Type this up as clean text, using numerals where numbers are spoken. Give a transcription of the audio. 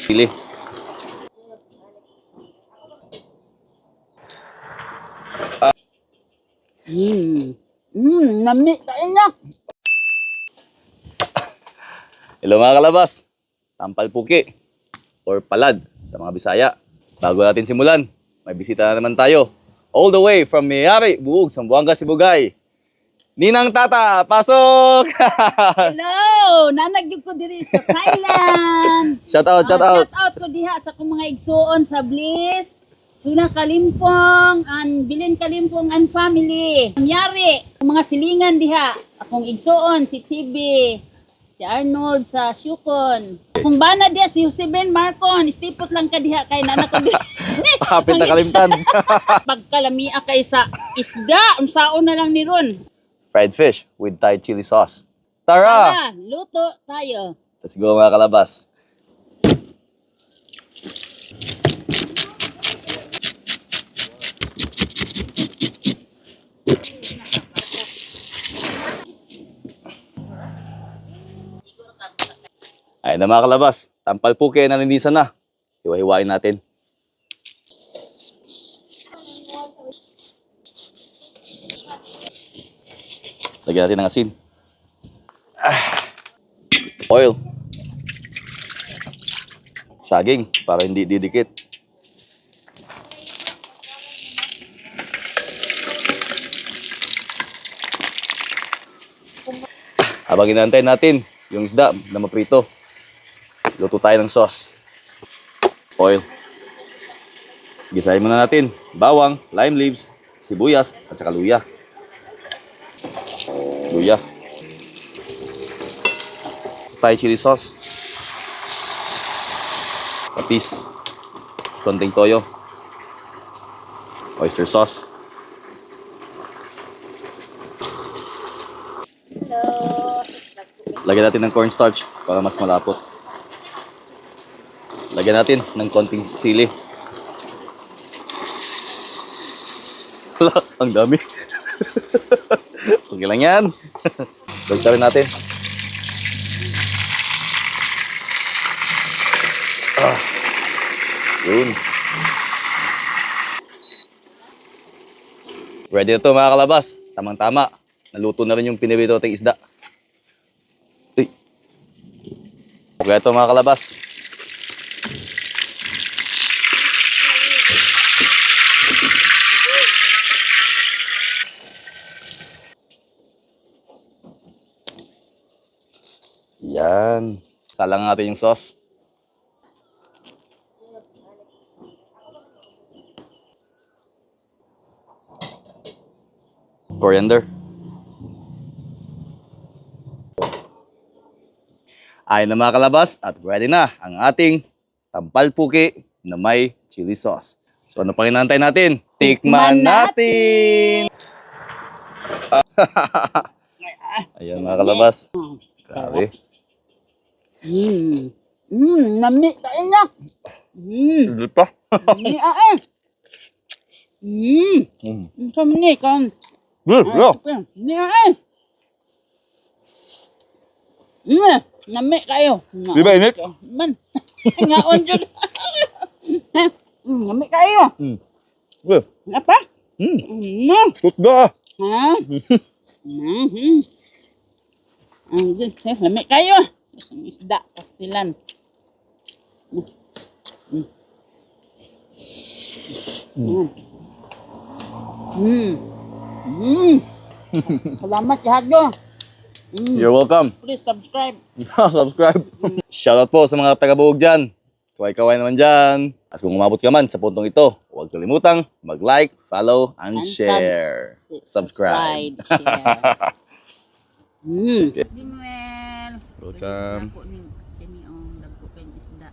Pili. Nami kain na. Hello mga kalabas. Tampal puki or palad sa mga Bisaya. Bago natin simulan, may bisita na naman tayo. All the way from Mayari, Buog, Zamboanga, Sibugay. Ninang Tata, pasok! Hello! Nanagyog ko diri sa Thailand. Shout out, shout out. Shout out ko diha sa akong mga igsuon sa Bliss, Tuna Kalimpong, and Bilin Kalimpong and family. Nangyari, ang mga silingan diha. Akong igsuon, si Chibi, si Arnold sa Shukon. Kung bana diha, si Joseben Marcon, istipot lang ka diha kay nanak ko diha. Kapit na kalimtan. Pagkalamia kay sa isda, unsaon na lang ni Ron. Fried fish with Thai chili sauce. Tara! Tara, luto tayo. Let's go mga kalabas. Ayun na mga kalabas. Tampal puke na nilinisan na. Hiwa-hiwain natin. Lagyan natin ng asin. Oil. Saging para hindi didikit. Habang inaantay natin yung isda na maprito, luto tayo ng sauce. Oil. Gisahin muna natin bawang, lime leaves, sibuyas at saka luya. Luya. Thai chili sauce. Patis. Konting toyo. Oyster sauce. Lagyan natin ng cornstarch para mas malapot. Lagyan natin ng konting sili. Wala, ang dami. Okay lang yan. Dagdagan natin. Yun. Ready na to mga kalabas. Tamang-tama. Naluto na rin yung pinibito nating isda. Uy. Okay ito mga kalabas. Yan. Salang natin yung sauce. Coriander. Ayun na mga kalabas at ready na ang ating tampal puki na may chili sauce. So ano pang inaantay natin? Tikman natin! Ayan mga kalabas. Grabe. Nami kain na. Hindi pa. Nami ay. Sama ni kan. Ni ay. Nami kayo. Di ba init? Man. Ngaon jud. Nami kayo. Apa? Tutda. Ha? Lami kayo. Ang isda, pastilan. Salamat Hadyo. You're welcome. Please subscribe. Subscribe. Shoutout po sa mga taga-Buog dyan. Kaway-kaway naman dyan. At kung umabot ka man sa puntong ito, huwag kalimutang mag-like, follow, and share. Subscribe. Share. Okay. Dimuel. Welcome. Dagko ni dagko kay isda.